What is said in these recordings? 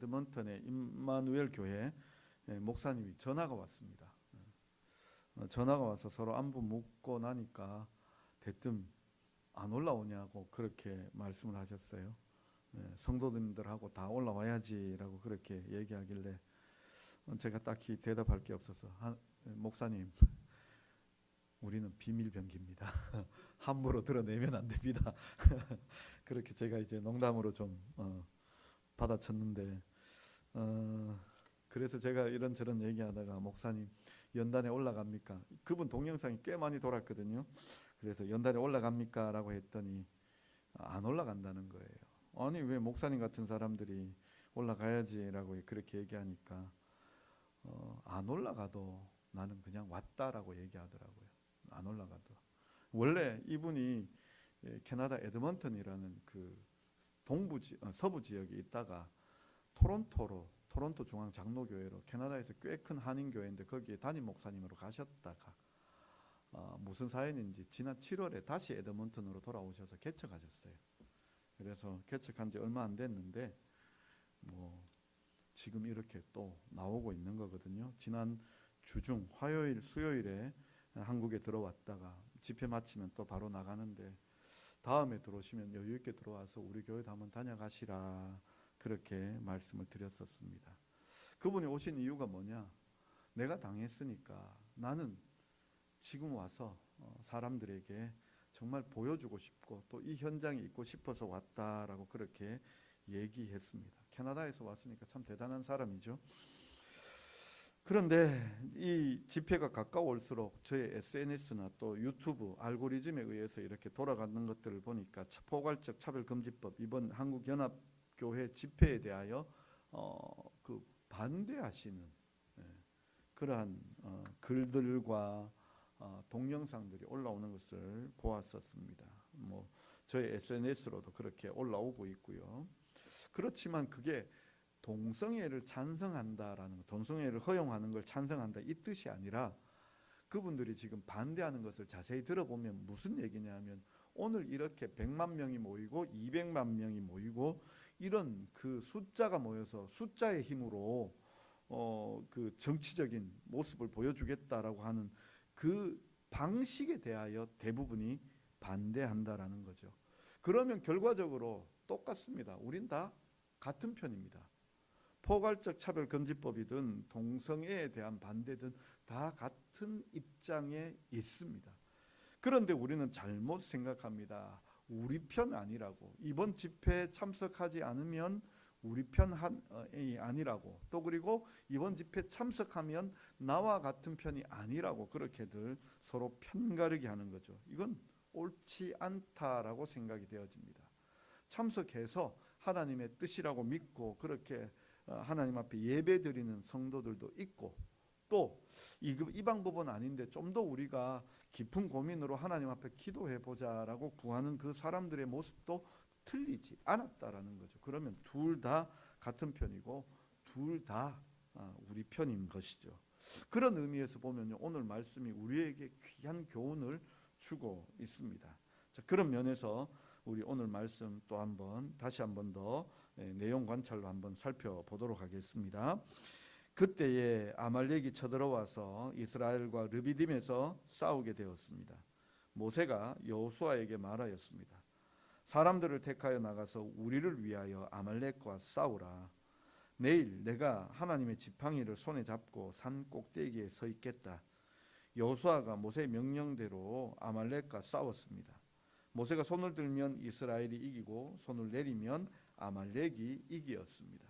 에드먼턴의 임마누엘 교회 목사님이 전화가 왔습니다. 전화가 와서 서로 안부 묻고 나니까 대뜸 안 올라오냐고 그렇게 말씀을 하셨어요. 성도님들하고 다 올라와야지라고 그렇게 얘기하길래 제가 딱히 대답할 게 없어서 목사님, 우리는 비밀병기입니다. 함부로 드러내면 안 됩니다. 그렇게 제가 이제 농담으로 좀 받아쳤는데, 그래서 제가 이런저런 얘기하다가 목사님 연단에 올라갑니까? 그분 동영상이 꽤 많이 돌았거든요. 그래서 연단에 올라갑니까? 라고 했더니 안 올라간다는 거예요. 아니 왜 목사님 같은 사람들이 올라가야지 라고 그렇게 얘기하니까 안 올라가도 나는 그냥 왔다라고 얘기하더라고요. 안 올라가도. 원래 이분이 캐나다 에드먼턴이라는 그 서부 지역에 있다가 토론토 중앙 장로교회로, 캐나다에서 꽤 큰 한인교회인데 거기에 담임 목사님으로 가셨다가 무슨 사연인지 지난 7월에 다시 에드먼턴으로 돌아오셔서 개척하셨어요. 그래서 개척한 지 얼마 안 됐는데 지금 이렇게 또 나오고 있는 거거든요. 지난 주중 화요일 수요일에 한국에 들어왔다가 집회 마치면 또 바로 나가는데, 다음에 들어오시면 여유 있게 들어와서 우리 교회도 한번 다녀가시라 그렇게 말씀을 드렸었습니다. 그분이 오신 이유가 뭐냐? 내가 당했으니까 나는 지금 와서 사람들에게 정말 보여주고 싶고 또 이 현장에 있고 싶어서 왔다라고 그렇게 얘기했습니다. 캐나다에서 왔으니까 참 대단한 사람이죠. 그런데 이 집회가 가까울수록 저의 SNS나 또 유튜브 알고리즘에 의해서 이렇게 돌아가는 것들을 보니까 포괄적 차별금지법, 이번 한국연합교회 집회에 대하여 반대하시는 그러한 글들과 동영상들이 올라오는 것을 보았었습니다. 저의 SNS로도 그렇게 올라오고 있고요. 그렇지만 그게 동성애를 찬성한다라는, 동성애를 허용하는 걸 찬성한다 이 뜻이 아니라, 그분들이 지금 반대하는 것을 자세히 들어보면 무슨 얘기냐면, 오늘 이렇게 100만 명이 모이고 200만 명이 모이고 이런 그 숫자가 모여서 숫자의 힘으로 그 정치적인 모습을 보여주겠다라고 하는 그 방식에 대하여 대부분이 반대한다라는 거죠. 그러면 결과적으로 똑같습니다. 우린 다 같은 편입니다. 포괄적 차별금지법이든 동성애에 대한 반대든 다 같은 입장에 있습니다. 그런데 우리는 잘못 생각합니다. 우리 편 아니라고, 이번 집회에 참석하지 않으면 우리 편이 아니라고, 또 그리고 이번 집회 참석하면 나와 같은 편이 아니라고 그렇게들 서로 편가르기 하는 거죠. 이건 옳지 않다라고 생각이 되어집니다. 참석해서 하나님의 뜻이라고 믿고 그렇게 하나님 앞에 예배드리는 성도들도 있고, 또 이 방법은 아닌데 좀 더 우리가 깊은 고민으로 하나님 앞에 기도해 보자라고 구하는 그 사람들의 모습도 틀리지 않았다라는 거죠. 그러면 둘 다 같은 편이고 둘 다 우리 편인 것이죠. 그런 의미에서 보면요, 오늘 말씀이 우리에게 귀한 교훈을 주고 있습니다. 자, 그런 면에서 우리 오늘 말씀 또 다시 한번 더 내용 관찰로 한번 살펴보도록 하겠습니다. 그때에 아말렉이 쳐들어와서 이스라엘과 르비딤에서 싸우게 되었습니다. 모세가 여호수아에게 말하였습니다. 사람들을 택하여 나가서 우리를 위하여 아말렉과 싸우라. 내일 내가 하나님의 지팡이를 손에 잡고 산 꼭대기에 서 있겠다. 여호수아가 모세의 명령대로 아말렉과 싸웠습니다. 모세가 손을 들면 이스라엘이 이기고 손을 내리면 아말렉이 이기었습니다.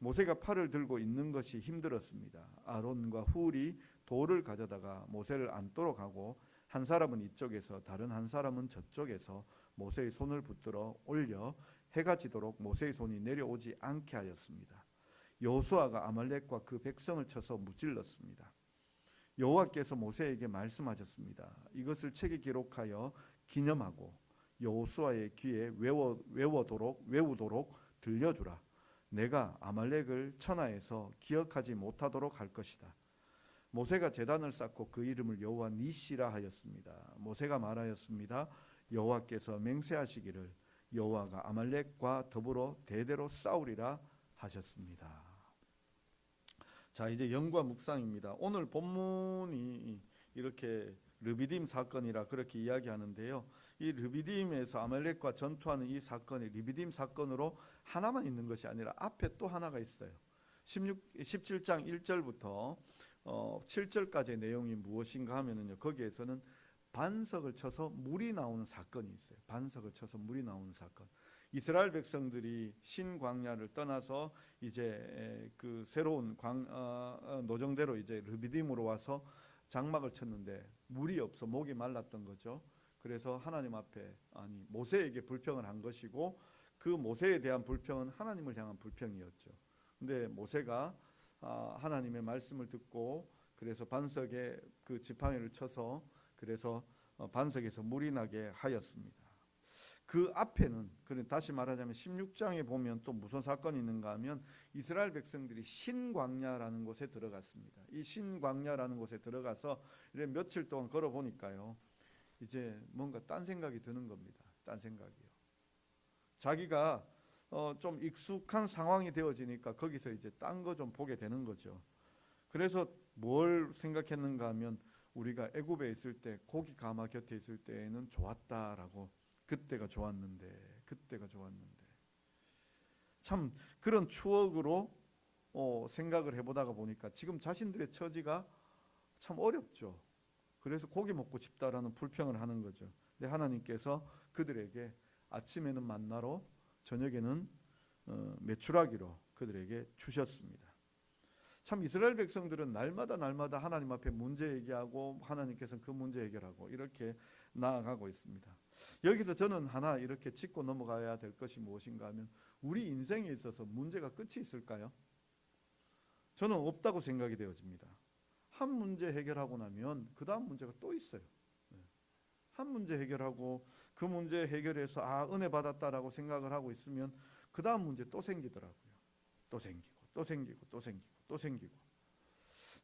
모세가 팔을 들고 있는 것이 힘들었습니다. 아론과 훌이 돌을 가져다가 모세를 안도록 하고, 한 사람은 이쪽에서 다른 한 사람은 저쪽에서 모세의 손을 붙들어 올려 해가 지도록 모세의 손이 내려오지 않게 하였습니다. 여호수아가 아말렉과 그 백성을 쳐서 무찔렀습니다. 여호와께서 모세에게 말씀하셨습니다. 이것을 책에 기록하여 기념하고 여호수아의 귀에 외우도록 들려주라. 내가 아말렉을 천하에서 기억하지 못하도록 할 것이다. 모세가 제단을 쌓고 그 이름을 여호와 니시라 하였습니다. 모세가 말하였습니다. 여호와께서 맹세하시기를 여호와가 아말렉과 더불어 대대로 싸우리라 하셨습니다. 자, 이제 연과 묵상입니다. 오늘 본문이 이렇게 르비딤 사건이라 그렇게 이야기하는데요. 이 르비딤에서 아말렉과 전투하는 이 사건이 르비딤 사건으로 하나만 있는 것이 아니라 앞에 또 하나가 있어요. 17장 1절부터 7절까지의 내용이 무엇인가 하면은요, 거기에서는 반석을 쳐서 물이 나오는 사건이 있어요. 반석을 쳐서 물이 나오는 사건. 이스라엘 백성들이 신광야를 떠나서 이제 그 새로운 노정대로 이제 르비딤으로 와서 장막을 쳤는데 물이 없어 목이 말랐던 거죠. 그래서 하나님 앞에 모세에게 불평을 한 것이고, 그 모세에 대한 불평은 하나님을 향한 불평이었죠. 근데 모세가 하나님의 말씀을 듣고 그래서 반석에 그 지팡이를 쳐서 그래서 반석에서 물이 나게 하였습니다. 그 앞에는, 다시 말하자면 16장에 보면 또 무슨 사건이 있는가 하면 이스라엘 백성들이 신광야라는 곳에 들어갔습니다. 이 신광야라는 곳에 들어가서 며칠 동안 걸어보니까요, 이제 뭔가 딴 생각이 드는 겁니다. 딴 생각이요. 자기가 좀 익숙한 상황이 되어지니까 거기서 이제 딴 거 좀 보게 되는 거죠. 그래서 뭘 생각했는가 하면 우리가 애굽에 있을 때 고기 가마 곁에 있을 때에는 좋았다라고, 그때가 좋았는데 참 그런 추억으로 생각을 해보다가 보니까 지금 자신들의 처지가 참 어렵죠. 그래서 고기 먹고 싶다라는 불평을 하는 거죠. 근데 하나님께서 그들에게 아침에는 만나로 저녁에는 메추라기로 그들에게 주셨습니다. 참 이스라엘 백성들은 날마다 하나님 앞에 문제 얘기하고 하나님께서는 그 문제 해결하고 이렇게 나아가고 있습니다. 여기서 저는 하나 이렇게 짚고 넘어가야 될 것이 무엇인가 하면, 우리 인생에 있어서 문제가 끝이 있을까요? 저는 없다고 생각이 되어집니다. 한 문제 해결하고 나면 그 다음 문제가 또 있어요. 한 문제 해결하고 그 문제 해결해서 은혜 받았다라고 생각을 하고 있으면 그 다음 문제 또 생기더라고요. 또 생기고.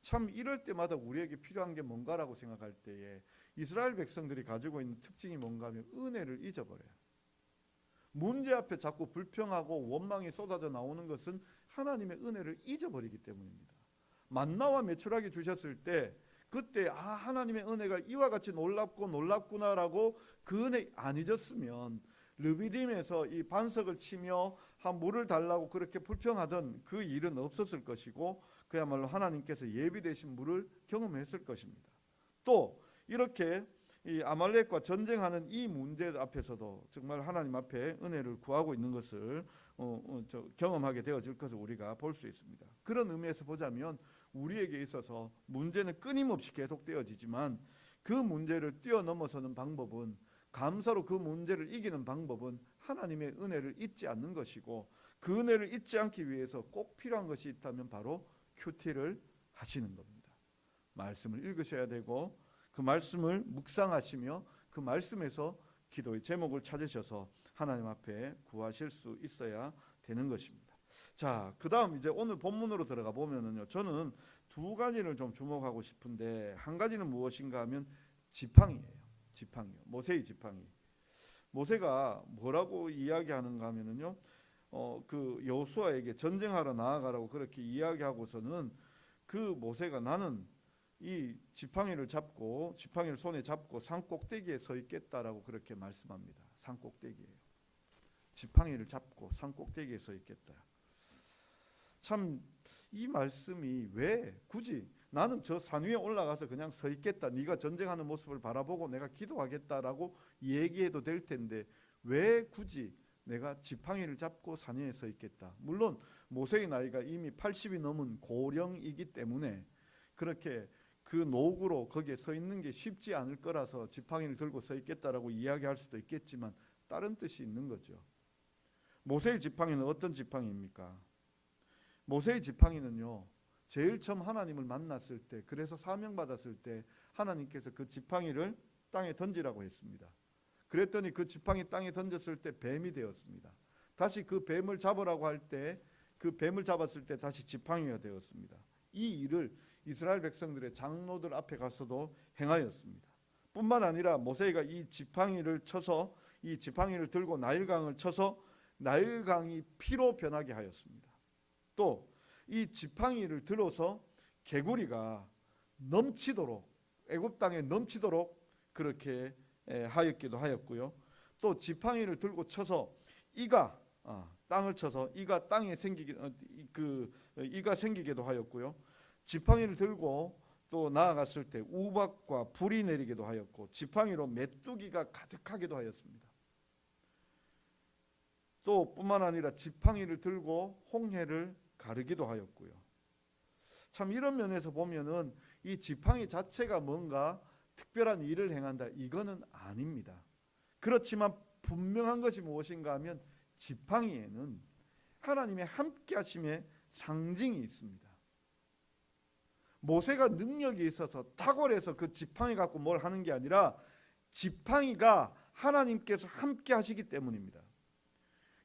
참 이럴 때마다 우리에게 필요한 게 뭔가라고 생각할 때에 이스라엘 백성들이 가지고 있는 특징이 뭔가 하면 은혜를 잊어버려요. 문제 앞에 자꾸 불평하고 원망이 쏟아져 나오는 것은 하나님의 은혜를 잊어버리기 때문입니다. 만나와 메추라기 주셨을 때 그때 하나님의 은혜가 이와 같이 놀랍구나라고 그 은혜 안 잊었으면 르비딤에서 이 반석을 치며 물을 달라고 그렇게 불평하던 그 일은 없었을 것이고, 그야말로 하나님께서 예비되신 물을 경험했을 것입니다. 또 이렇게 이 아말렉과 전쟁하는 이 문제 앞에서도 정말 하나님 앞에 은혜를 구하고 있는 것을 경험하게 되어질 것을 우리가 볼 수 있습니다. 그런 의미에서 보자면 우리에게 있어서 문제는 끊임없이 계속되어지지만 그 문제를 뛰어넘어서는 방법은, 감사로 그 문제를 이기는 방법은 하나님의 은혜를 잊지 않는 것이고, 그 은혜를 잊지 않기 위해서 꼭 필요한 것이 있다면 바로 큐티를 하시는 겁니다. 말씀을 읽으셔야 되고 그 말씀을 묵상하시며 그 말씀에서 기도의 제목을 찾으셔서 하나님 앞에 구하실 수 있어야 되는 것입니다. 자, 그 다음 이제 오늘 본문으로 들어가 보면은요, 저는 두 가지를 좀 주목하고 싶은데, 한 가지는 무엇인가 하면 지팡이에요. 모세의 지팡이. 모세가 뭐라고 이야기하는가 하면은요, 그 여호수아에게 전쟁하러 나아가라고 그렇게 이야기하고서는 그 모세가 나는 이 지팡이를 손에 잡고 산 꼭대기에 서 있겠다라고 그렇게 말씀합니다. 산 꼭대기예요. 지팡이를 잡고 산 꼭대기에 서 있겠다. 참 이 말씀이 왜 굳이 나는 저 산 위에 올라가서 그냥 서 있겠다, 네가 전쟁하는 모습을 바라보고 내가 기도하겠다라고 얘기해도 될 텐데 왜 굳이 내가 지팡이를 잡고 산 위에 서 있겠다. 물론 모세의 나이가 이미 80이 넘은 고령이기 때문에 그렇게 그 노구로 거기에 서 있는 게 쉽지 않을 거라서 지팡이를 들고 서 있겠다라고 이야기할 수도 있겠지만 다른 뜻이 있는 거죠. 모세의 지팡이는 어떤 지팡이입니까? 모세의 지팡이는요, 제일 처음 하나님을 만났을 때, 그래서 사명받았을 때 하나님께서 그 지팡이를 땅에 던지라고 했습니다. 그랬더니 그 지팡이 땅에 던졌을 때 뱀이 되었습니다. 다시 그 뱀을 잡으라고 할 때 그 뱀을 잡았을 때 다시 지팡이가 되었습니다. 이 일을 이스라엘 백성들의 장로들 앞에 가서도 행하였습니다. 뿐만 아니라 모세가 이 지팡이를 쳐서, 이 지팡이를 들고 나일강을 쳐서 나일강이 피로 변하게 하였습니다. 또 이 지팡이를 들어서 개구리가 넘치도록 애굽 땅에 넘치도록 그렇게 하였기도 하였고요. 또 지팡이를 들고 쳐서 이가 땅을 쳐서 이가 땅에 이가 생기기도 하였고요. 지팡이를 들고 또 나아갔을 때 우박과 불이 내리기도 하였고 지팡이로 메뚜기가 가득하기도 하였습니다. 또 뿐만 아니라 지팡이를 들고 홍해를 가르기도 하였고요. 참 이런 면에서 보면은 이 지팡이 자체가 뭔가 특별한 일을 행한다, 이거는 아닙니다. 그렇지만 분명한 것이 무엇인가 하면 지팡이에는 하나님의 함께 하심의 상징이 있습니다. 모세가 능력이 있어서 탁월해서 그 지팡이 갖고 뭘 하는 게 아니라 지팡이가 하나님께서 함께 하시기 때문입니다.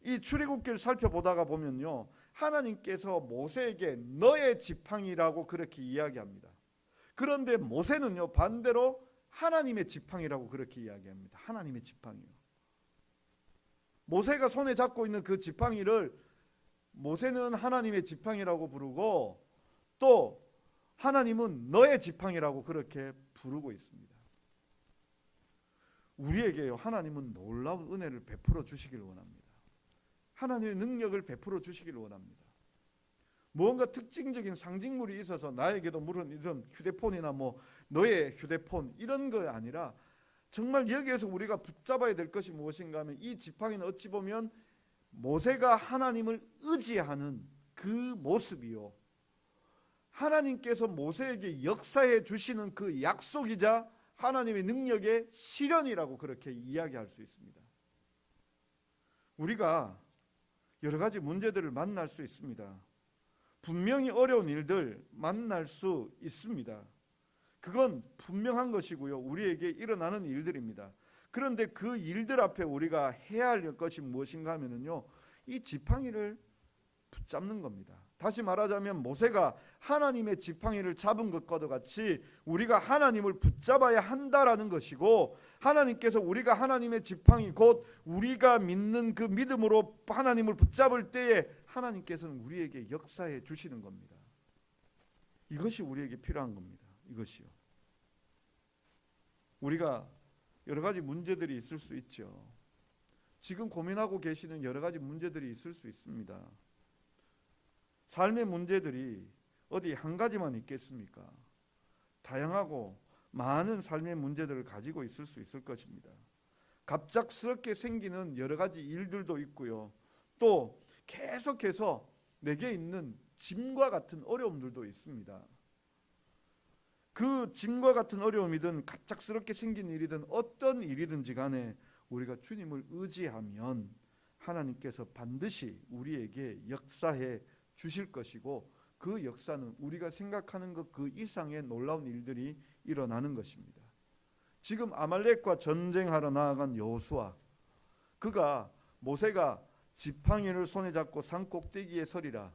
이 출애굽기를 살펴보다가 보면요, 하나님께서 모세에게 너의 지팡이라고 그렇게 이야기합니다. 그런데 모세는요 반대로 하나님의 지팡이라고 그렇게 이야기합니다. 하나님의 지팡이요. 모세가 손에 잡고 있는 그 지팡이를 모세는 하나님의 지팡이라고 부르고 또 하나님은 너의 지팡이라고 그렇게 부르고 있습니다. 우리에게요 하나님은 놀라운 은혜를 베풀어 주시기를 원합니다. 하나님의 능력을 베풀어 주시기를 원합니다. 무언가 특징적인 상징물이 있어서 나에게도 물론 이런 휴대폰이나 뭐 너의 휴대폰 이런 거 아니라 정말 여기에서 우리가 붙잡아야 될 것이 무엇인가 하면 이 지팡이는 어찌 보면 모세가 하나님을 의지하는 그 모습이요, 하나님께서 모세에게 역사해 주시는 그 약속이자 하나님의 능력의 실현이라고 그렇게 이야기할 수 있습니다. 우리가 여러 가지 문제들을 만날 수 있습니다. 분명히 어려운 일들 만날 수 있습니다. 그건 분명한 것이고요, 우리에게 일어나는 일들입니다. 그런데 그 일들 앞에 우리가 해야 할 것이 무엇인가 하면요, 이 지팡이를 붙잡는 겁니다. 다시 말하자면 모세가 하나님의 지팡이를 잡은 것과도 같이 우리가 하나님을 붙잡아야 한다라는 것이고, 하나님께서 우리가 하나님의 지팡이 곧 우리가 믿는 그 믿음으로 하나님을 붙잡을 때에 하나님께서는 우리에게 역사해 주시는 겁니다. 이것이 우리에게 필요한 겁니다. 이것이요. 우리가 여러 가지 문제들이 있을 수 있죠. 지금 고민하고 계시는 여러 가지 문제들이 있을 수 있습니다. 삶의 문제들이 어디 한 가지만 있겠습니까? 다양하고 많은 삶의 문제들을 가지고 있을 수 있을 것입니다. 갑작스럽게 생기는 여러 가지 일들도 있고요, 또 계속해서 내게 있는 짐과 같은 어려움들도 있습니다. 그 짐과 같은 어려움이든 갑작스럽게 생긴 일이든 어떤 일이든지 간에 우리가 주님을 의지하면 하나님께서 반드시 우리에게 역사해 주실 것이고, 그 역사는 우리가 생각하는 것 그 이상의 놀라운 일들이 일어나는 것입니다. 지금 아말렉과 전쟁하러 나아간 여호수아, 그가 모세가 지팡이를 손에 잡고 산 꼭대기에 서리라,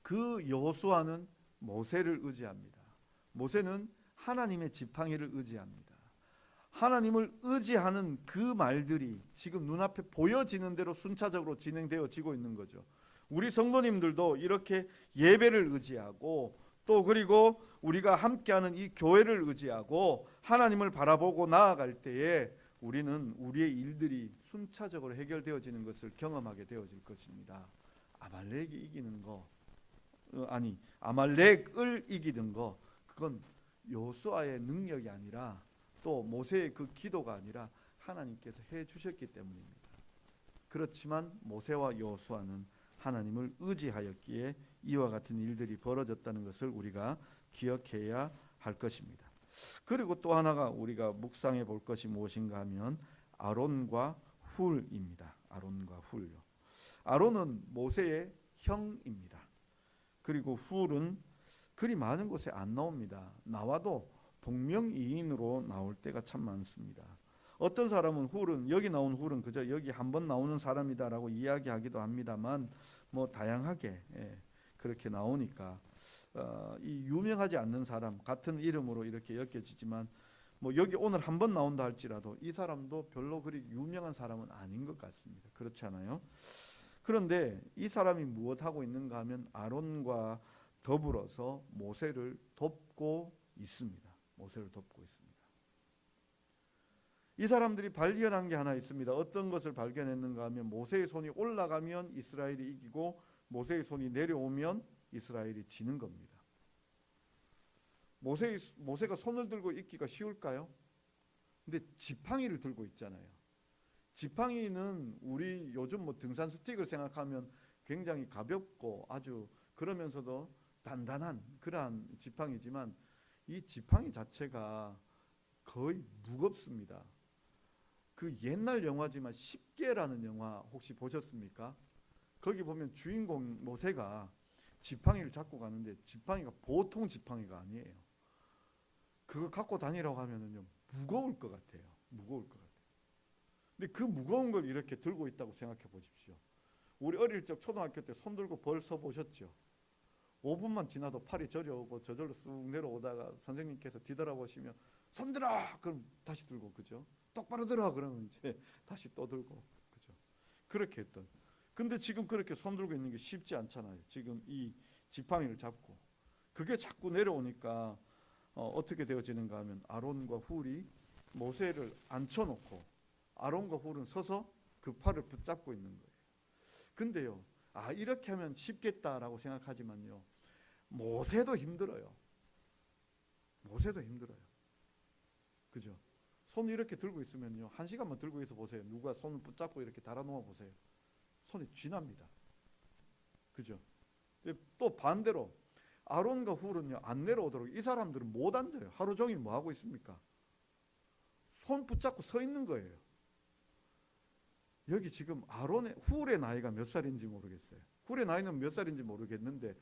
그 여호수아는 모세를 의지합니다. 모세는 하나님의 지팡이를 의지합니다. 하나님을 의지하는 그 말들이 지금 눈앞에 보여지는 대로 순차적으로 진행되어지고 있는 거죠. 우리 성도님들도 이렇게 예배를 의지하고 또 그리고 우리가 함께하는 이 교회를 의지하고 하나님을 바라보고 나아갈 때에 우리는 우리의 일들이 순차적으로 해결되어지는 것을 경험하게 되어질 것입니다. 아말렉이 이기는 거, 아말렉을 이기는 거, 그건 여호수아의 능력이 아니라 또 모세의 그 기도가 아니라 하나님께서 해 주셨기 때문입니다. 그렇지만 모세와 여호수아는 하나님을 의지하였기에 이와 같은 일들이 벌어졌다는 것을 우리가 기억해야 할 것입니다. 그리고 또 하나가 우리가 묵상해 볼 것이 무엇인가 하면 아론과 훌입니다. 아론과 훌요. 아론은 모세의 형입니다. 그리고 훌은 그리 많은 곳에 안 나옵니다. 나와도 동명이인으로 나올 때가 참 많습니다. 어떤 사람은 훌은, 여기 나온 훌은 그저 여기 한번 나오는 사람이다라고 이야기하기도 합니다만 뭐 다양하게 그렇게 나오니까 이 유명하지 않는 사람 같은 이름으로 이렇게 엮여지지만 뭐 여기 오늘 한번 나온다 할지라도 이 사람도 별로 그리 유명한 사람은 아닌 것 같습니다. 그렇지 않아요? 그런데 이 사람이 무엇하고 있는가 하면 아론과 더불어서 모세를 돕고 있습니다. 모세를 돕고 있습니다. 이 사람들이 발견한 게 하나 있습니다. 어떤 것을 발견했는가 하면 모세의 손이 올라가면 이스라엘이 이기고 모세의 손이 내려오면 이스라엘이 지는 겁니다. 모세가 손을 들고 있기가 쉬울까요? 근데 지팡이를 들고 있잖아요. 지팡이는 우리 요즘 뭐 등산 스틱을 생각하면 굉장히 가볍고 아주 그러면서도 단단한 그러한 지팡이지만 이 지팡이 자체가 거의 무겁습니다. 그 옛날 영화지만 10개라는 영화 혹시 보셨습니까? 거기 보면 주인공 모세가 지팡이를 잡고 가는데 지팡이가 보통 지팡이가 아니에요. 그거 갖고 다니라고 하면은요 무거울 것 같아요. 무거울 것 같아요. 근데 그 무거운 걸 이렇게 들고 있다고 생각해 보십시오. 우리 어릴 적 초등학교 때 손 들고 벌 서 보셨죠? 5분만 지나도 팔이 저려오고 저절로 쑥 내려오다가 선생님께서 뒤돌아보시면 손 들어! 그럼 다시 들고, 그죠? 똑바로 들어! 그러면 이제 다시 또 들고, 그죠? 그렇게 했던. 근데 지금 그렇게 손 들고 있는 게 쉽지 않잖아요. 지금 이 지팡이를 잡고. 그게 자꾸 내려오니까 어떻게 되어지는가 하면 아론과 훌이 모세를 앉혀놓고 아론과 훌은 서서 그 팔을 붙잡고 있는 거예요. 근데요, 이렇게 하면 쉽겠다라고 생각하지만요, 모세도 힘들어요. 모세도 힘들어요. 그죠? 손을 이렇게 들고 있으면요, 1시간만 들고 있어 보세요. 누가 손을 붙잡고 이렇게 달아놓아 보세요. 손이 쥐납니다. 그죠? 또 반대로 아론과 훌은요, 안 내려오도록 이 사람들은 못 앉아요. 하루 종일 뭐 하고 있습니까? 손 붙잡고 서 있는 거예요. 여기 지금 훌의 나이가 몇 살인지 모르겠어요. 훌의 나이는 몇 살인지 모르겠는데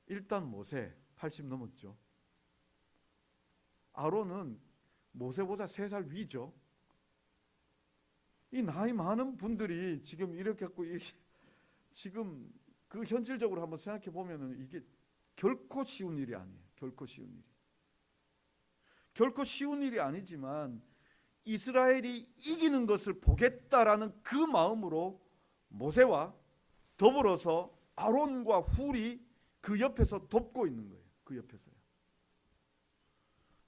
일단 모세 80 넘었죠. 아론은 모세보다 3살 위죠. 이 나이 많은 분들이 지금 이렇게 갖고 지금 그 현실적으로 한번 생각해 보면은 이게 결코 쉬운 일이 아니에요. 결코 쉬운 일이. 결코 쉬운 일이 아니지만 이스라엘이 이기는 것을 보겠다라는 그 마음으로 모세와 더불어서 아론과 훌이 그 옆에서 돕고 있는 거예요. 그 옆에서요.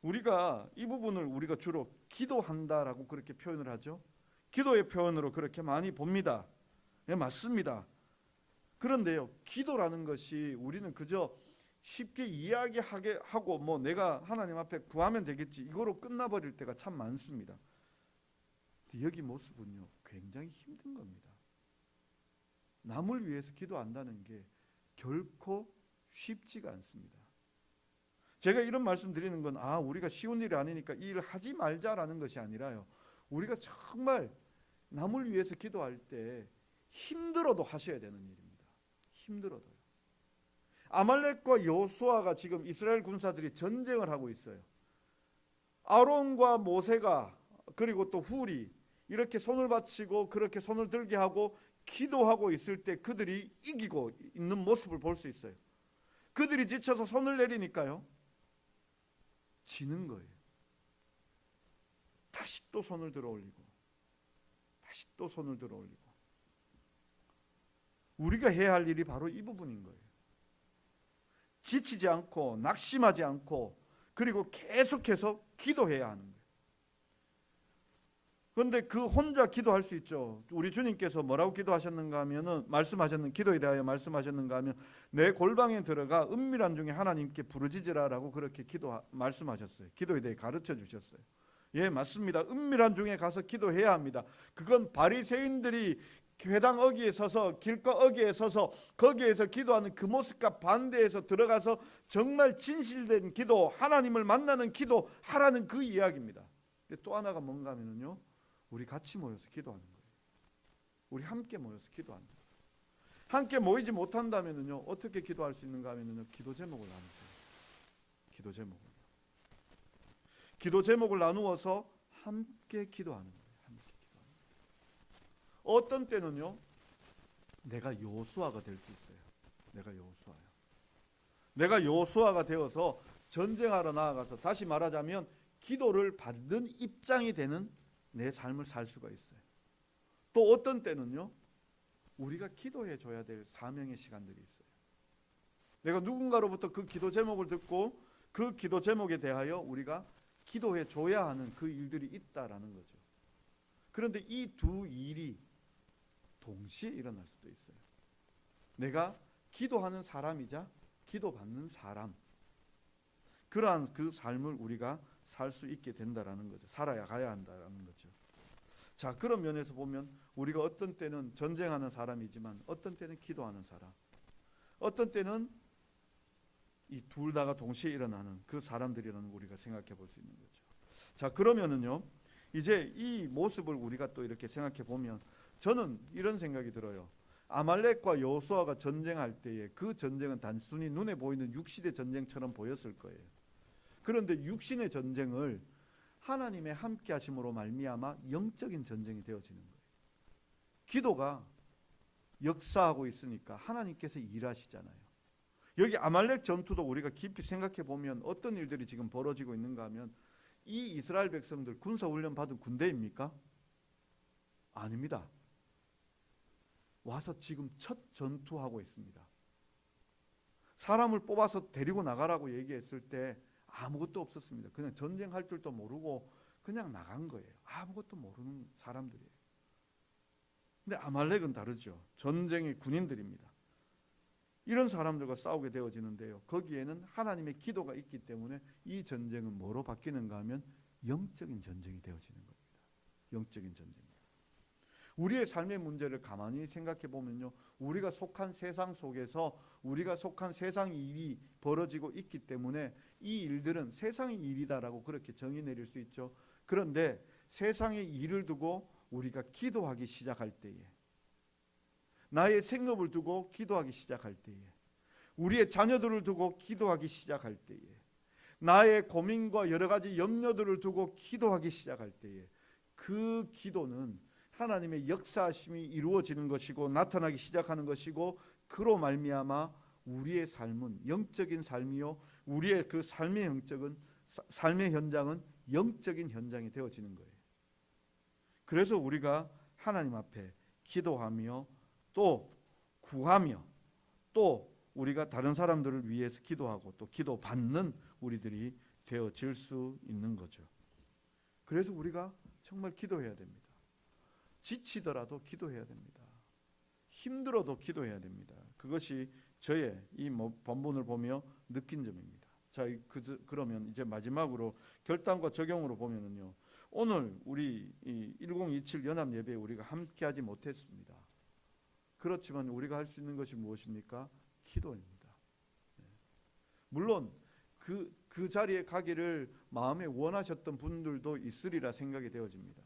우리가 이 부분을 우리가 주로 기도한다라고 그렇게 표현을 하죠. 기도의 표현으로 그렇게 많이 봅니다. 네, 맞습니다. 그런데요, 기도라는 것이 우리는 그저 쉽게 이야기하게 하고 뭐 내가 하나님 앞에 구하면 되겠지 이거로 끝나버릴 때가 참 많습니다. 여기 모습은요 굉장히 힘든 겁니다. 남을 위해서 기도한다는 게 결코 쉽지가 않습니다. 제가 이런 말씀 드리는 건 우리가 쉬운 일이 아니니까 이 일을 하지 말자라는 것이 아니라요, 우리가 정말 남을 위해서 기도할 때 힘들어도 하셔야 되는 일입니다. 힘들어도요. 아말렉과 여호수아가 지금 이스라엘 군사들이 전쟁을 하고 있어요. 아론과 모세가 그리고 또 훌이 이렇게 손을 받치고 그렇게 손을 들게 하고 기도하고 있을 때 그들이 이기고 있는 모습을 볼 수 있어요. 그들이 지쳐서 손을 내리니까요 지는 거예요. 다시 또 손을 들어 올리고 다시 또 손을 들어 올리고. 우리가 해야 할 일이 바로 이 부분인 거예요. 지치지 않고 낙심하지 않고 그리고 계속해서 기도해야 하는 거예요. 그런데 그 혼자 기도할 수 있죠. 우리 주님께서 뭐라고 기도하셨는가 하면은 기도에 대하여 말씀하셨는가 하면 내 골방에 들어가 은밀한 중에 하나님께 부르짖으라라고 그렇게 말씀하셨어요. 기도에 대해 가르쳐 주셨어요. 예, 맞습니다. 은밀한 중에 가서 기도해야 합니다. 그건 바리새인들이 회당 어귀에 서서 길가 어귀에 서서 거기에서 기도하는 그 모습과 반대해서 들어가서 정말 진실된 기도, 하나님을 만나는 기도 하라는 그 이야기입니다. 근데 또 하나가 뭔가 하면요, 우리 같이 모여서 기도하는 거예요. 우리 함께 모여서 기도하는 거예요. 함께 모이지 못한다면요 어떻게 기도할 수 있는가 하면요 기도 제목을 나누세요. 기도 제목을 나누어서 함께 기도하는 거예요. 어떤 때는요 내가 여호수아가 될 수 있어요. 내가 여호수아가 되어서 전쟁하러 나아가서 다시 말하자면 기도를 받는 입장이 되는 내 삶을 살 수가 있어요. 또 어떤 때는요 우리가 기도해 줘야 될 사명의 시간들이 있어요. 내가 누군가로부터 그 기도 제목을 듣고 그 기도 제목에 대하여 우리가 기도해 줘야 하는 그 일들이 있다라는 거죠. 그런데 이 두 일이 동시에 일어날 수도 있어요. 내가 기도하는 사람이자 기도받는 사람, 그러한 그 삶을 우리가 살 수 있게 된다라는 거죠. 살아야 가야 한다라는 거죠. 자, 그런 면에서 보면 우리가 어떤 때는 전쟁하는 사람이지만 어떤 때는 기도하는 사람, 어떤 때는 이 둘 다가 동시에 일어나는 그 사람들이라는 걸 우리가 생각해 볼 수 있는 거죠. 자, 그러면은요, 이제 이 모습을 우리가 또 이렇게 생각해 보면 저는 이런 생각이 들어요. 아말렉과 여호수아가 전쟁할 때에 그 전쟁은 단순히 눈에 보이는 육신의 전쟁처럼 보였을 거예요. 그런데 육신의 전쟁을 하나님의 함께 하심으로 말미암아 영적인 전쟁이 되어지는 거예요. 기도가 역사하고 있으니까 하나님께서 일하시잖아요. 여기 아말렉 전투도 우리가 깊이 생각해 보면 어떤 일들이 지금 벌어지고 있는가 하면 이 이스라엘 백성들 군사훈련 받은 군대입니까? 아닙니다. 와서 지금 첫 전투하고 있습니다. 사람을 뽑아서 데리고 나가라고 얘기했을 때 아무것도 없었습니다. 그냥 전쟁할 줄도 모르고 그냥 나간 거예요. 아무것도 모르는 사람들이에요. 근데 아말렉은 다르죠. 전쟁의 군인들입니다. 이런 사람들과 싸우게 되어지는데요. 거기에는 하나님의 기도가 있기 때문에 이 전쟁은 뭐로 바뀌는가 하면 영적인 전쟁이 되어지는 겁니다. 영적인 전쟁. 우리의 삶의 문제를 가만히 생각해 보면요, 우리가 속한 세상 속에서 우리가 속한 세상 일이 벌어지고 있기 때문에 이 일들은 세상의 일이다라고 그렇게 정의 내릴 수 있죠. 그런데 세상의 일을 두고 우리가 기도하기 시작할 때에, 나의 생업을 두고 기도하기 시작할 때에, 우리의 자녀들을 두고 기도하기 시작할 때에, 나의 고민과 여러 가지 염려들을 두고 기도하기 시작할 때에 그 기도는 하나님의 역사하심이 이루어지는 것이고 나타나기 시작하는 것이고, 그로 말미암아 우리의 삶은 영적인 삶이요, 우리의 그 삶의 현장은 영적인 현장이 되어지는 거예요. 그래서 우리가 하나님 앞에 기도하며 또 구하며 또 우리가 다른 사람들을 위해서 기도하고 또 기도받는 우리들이 되어질 수 있는 거죠. 그래서 우리가 정말 기도해야 됩니다. 지치더라도 기도해야 됩니다. 힘들어도 기도해야 됩니다. 그것이 저의 이 본문을 보며 느낀 점입니다. 자, 그러면 이제 마지막으로 결단과 적용으로 보면은요, 오늘 우리 1027 연합 예배에 우리가 함께하지 못했습니다. 그렇지만 우리가 할 수 있는 것이 무엇입니까? 기도입니다. 물론 그 자리에 가기를 마음에 원하셨던 분들도 있으리라 생각이 되어집니다.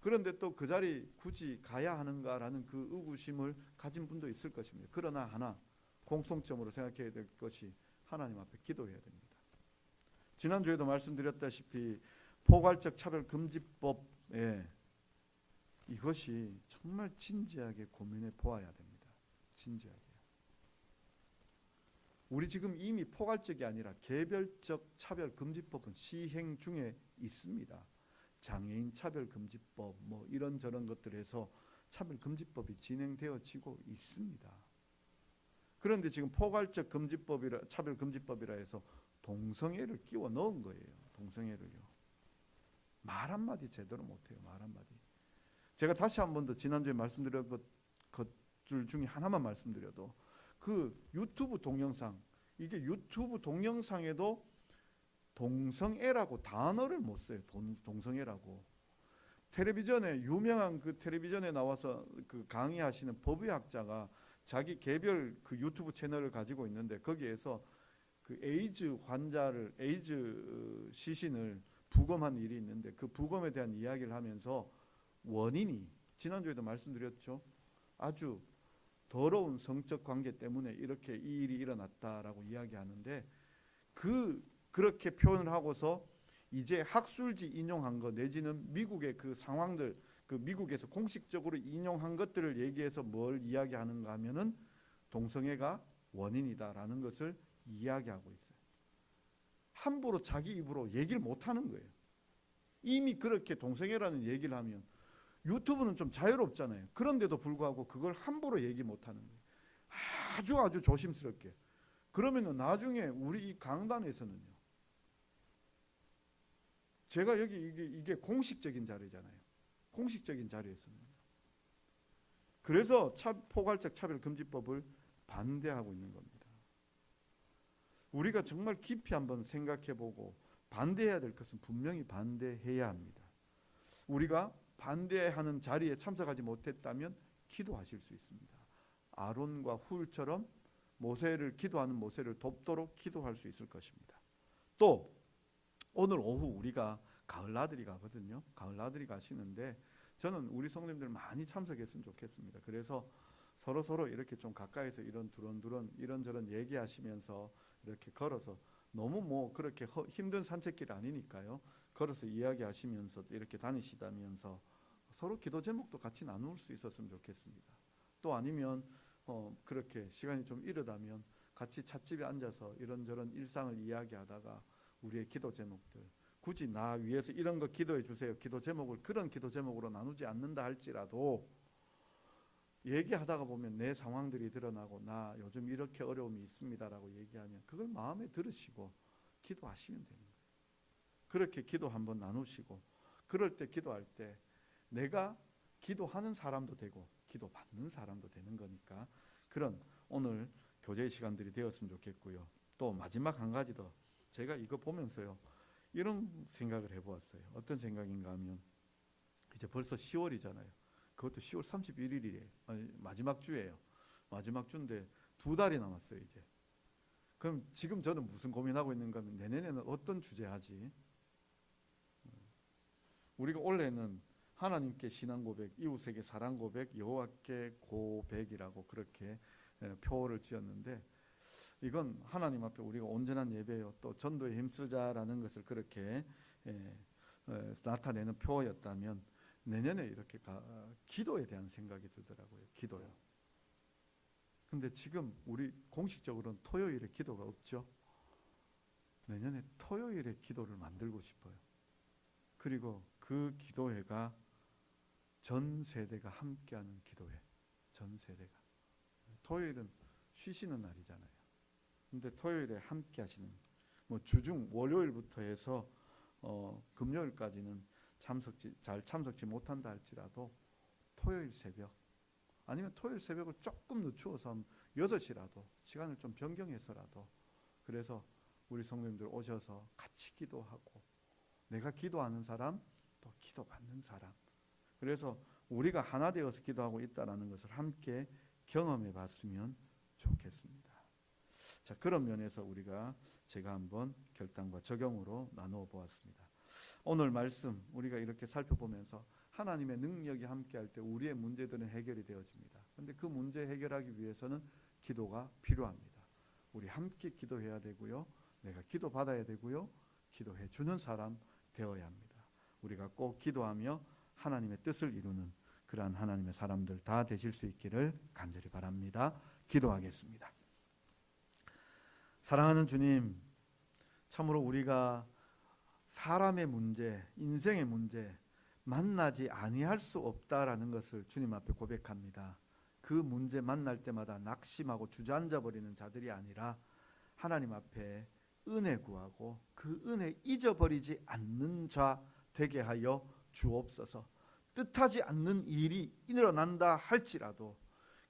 그런데 또 그 자리 굳이 가야 하는가라는 그 의구심을 가진 분도 있을 것입니다. 그러나 하나 공통점으로 생각해야 될 것이 하나님 앞에 기도해야 됩니다. 지난주에도 말씀드렸다시피 포괄적 차별금지법, 이것이 정말 진지하게 고민해 보아야 됩니다. 진지하게. 우리 지금 이미 포괄적이 아니라 개별적 차별금지법은 시행 중에 있습니다. 장애인 차별금지법 뭐 이런저런 것들에서 차별금지법이 진행되어지고 있습니다. 그런데 지금 포괄적 차별금지법이라 해서 동성애를 끼워 넣은 거예요. 동성애를요. 말 한마디 제대로 못해요. 말 한마디. 제가 다시 한 번 더 지난주에 말씀드렸던 것들 중에 하나만 말씀드려도 그 유튜브 동영상, 이게 유튜브 동영상에도 동성애라고 단어를 못 써요. 동성애라고. 텔레비전에 유명한 그 텔레비전에 나와서 그 강의하시는 법의학자가 자기 개별 그 유튜브 채널을 가지고 있는데 거기에서 그 에이즈 시신을 부검한 일이 있는데 그 부검에 대한 이야기를 하면서 원인이 지난주에도 말씀드렸죠. 아주 더러운 성적 관계 때문에 이렇게 이 일이 일어났다라고 이야기하는데 그렇게 표현을 하고서 이제 학술지 인용한 것 내지는 미국의 그 상황들, 그 미국에서 공식적으로 인용한 것들을 얘기해서 뭘 이야기하는가 하면은 동성애가 원인이다라는 것을 이야기하고 있어요. 함부로 자기 입으로 얘기를 못 하는 거예요. 이미 그렇게 동성애라는 얘기를 하면 유튜브는 좀 자유롭잖아요. 그런데도 불구하고 그걸 함부로 얘기 못하는 거예요. 아주 조심스럽게. 그러면은 나중에 우리 이 강단에서는요. 제가 여기 이게 공식적인 자리잖아요. 공식적인 자리에서는. 그래서 포괄적 차별금지법을 반대하고 있는 겁니다. 우리가 정말 깊이 한번 생각해보고 반대해야 될 것은 분명히 반대해야 합니다. 우리가 반대하는 자리에 참석하지 못했다면 기도하실 수 있습니다. 아론과 훌처럼 기도하는 모세를 돕도록 기도할 수 있을 것입니다. 또 오늘 오후 우리가 가을 나들이 가거든요. 가을 나들이 가시는데 저는 우리 성도님들 많이 참석했으면 좋겠습니다. 그래서 서로 이렇게 좀 가까이서 이런저런 얘기하시면서 이렇게 걸어서 너무 그렇게 힘든 산책길 아니니까요. 걸어서 이야기하시면서 이렇게 다니시다면서 서로 기도 제목도 같이 나눌 수 있었으면 좋겠습니다. 또 아니면 그렇게 시간이 좀 이르다면 같이 찻집에 앉아서 이런저런 일상을 이야기하다가 우리의 기도 제목들, 굳이 나 위해서 이런 거 기도해 주세요. 기도 제목을 그런 기도 제목으로 나누지 않는다 할지라도 얘기하다가 보면 내 상황들이 드러나고 나 요즘 이렇게 어려움이 있습니다라고 얘기하면 그걸 마음에 들으시고 기도하시면 되는 거예요. 그렇게 기도 한번 나누시고 그럴 때 기도할 때 내가 기도하는 사람도 되고 기도받는 사람도 되는 거니까 그런 오늘 교제의 시간들이 되었으면 좋겠고요. 또 마지막 한 가지 더 제가 이거 보면서요 이런 생각을 해보았어요. 어떤 생각인가 하면 이제 벌써 10월이잖아요. 그것도 10월 31일이에요. 마지막 주예요. 마지막 주인데 2달이 남았어요 이제. 그럼 지금 저는 무슨 고민하고 있는가 하면 내년에는 어떤 주제 하지? 우리가 올해는 하나님께 신앙 고백, 이웃에게 사랑 고백, 여호와께 고백이라고 그렇게 표어를 지었는데 이건 하나님 앞에 우리가 온전한 예배요 또 전도에 힘쓰자라는 것을 그렇게 나타내는 표어였다면 내년에 이렇게 기도에 대한 생각이 들더라고요. 기도요. 근데 지금 우리 공식적으로는 토요일에 기도가 없죠. 내년에 토요일에 기도를 만들고 싶어요. 그리고 그 기도회가 전 세대가 함께하는 기도회. 전 세대가. 토요일은 쉬시는 날이잖아요. 근데 토요일에 함께하시는 주중 월요일부터 해서 금요일까지는 잘 참석지 못한다 할지라도 토요일 새벽 아니면 토요일 새벽을 조금 늦추어서 6시라도 시간을 좀 변경해서라도 그래서 우리 성도님들 오셔서 같이 기도하고 내가 기도하는 사람 또 기도받는 사람 그래서 우리가 하나 되어서 기도하고 있다는 것을 함께 경험해 봤으면 좋겠습니다. 자, 그런 면에서 제가 한번 결단과 적용으로 나누어 보았습니다. 오늘 말씀 우리가 이렇게 살펴보면서 하나님의 능력이 함께할 때 우리의 문제들은 해결이 되어집니다. 그런데 그 문제 해결하기 위해서는 기도가 필요합니다. 우리 함께 기도해야 되고요. 내가 기도받아야 되고요. 기도해 주는 사람 되어야 합니다. 우리가 꼭 기도하며 하나님의 뜻을 이루는 그러한 하나님의 사람들 다 되실 수 있기를 간절히 바랍니다. 기도하겠습니다. 사랑하는 주님, 참으로 우리가 사람의 문제, 인생의 문제 만나지 아니할 수 없다라는 것을 주님 앞에 고백합니다. 그 문제 만날 때마다 낙심하고 주저앉아 버리는 자들이 아니라 하나님 앞에 은혜 구하고 그 은혜 잊어버리지 않는 자 되게 하여 주옵소서. 뜻하지 않는 일이 일어난다 할지라도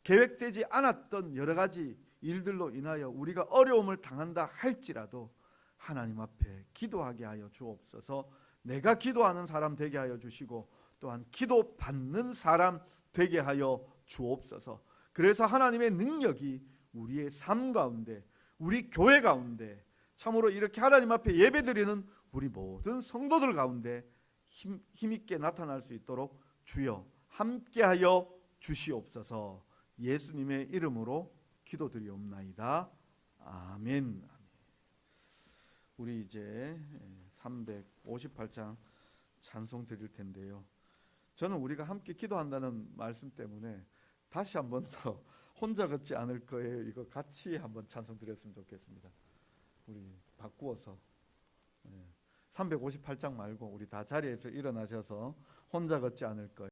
계획되지 않았던 여러 가지 일들로 인하여 우리가 어려움을 당한다 할지라도 하나님 앞에 기도하게 하여 주옵소서. 내가 기도하는 사람 되게 하여 주시고 또한 기도받는 사람 되게 하여 주옵소서. 그래서 하나님의 능력이 우리의 삶 가운데 우리 교회 가운데 참으로 이렇게 하나님 앞에 예배드리는 우리 모든 성도들 가운데 힘있게 나타날 수 있도록 주여 함께하여 주시옵소서. 예수님의 이름으로 기도드리옵나이다. 아멘. 우리 이제 358장 찬송 드릴 텐데요. 저는 우리가 함께 기도한다는 말씀 때문에 다시 한 번 더 혼자 걷지 않을 거예요. 이거 같이 한번 찬송 드렸으면 좋겠습니다. 우리 바꾸어서 358장 말고 우리 다 자리에서 일어나셔서 혼자 걷지 않을 거예요.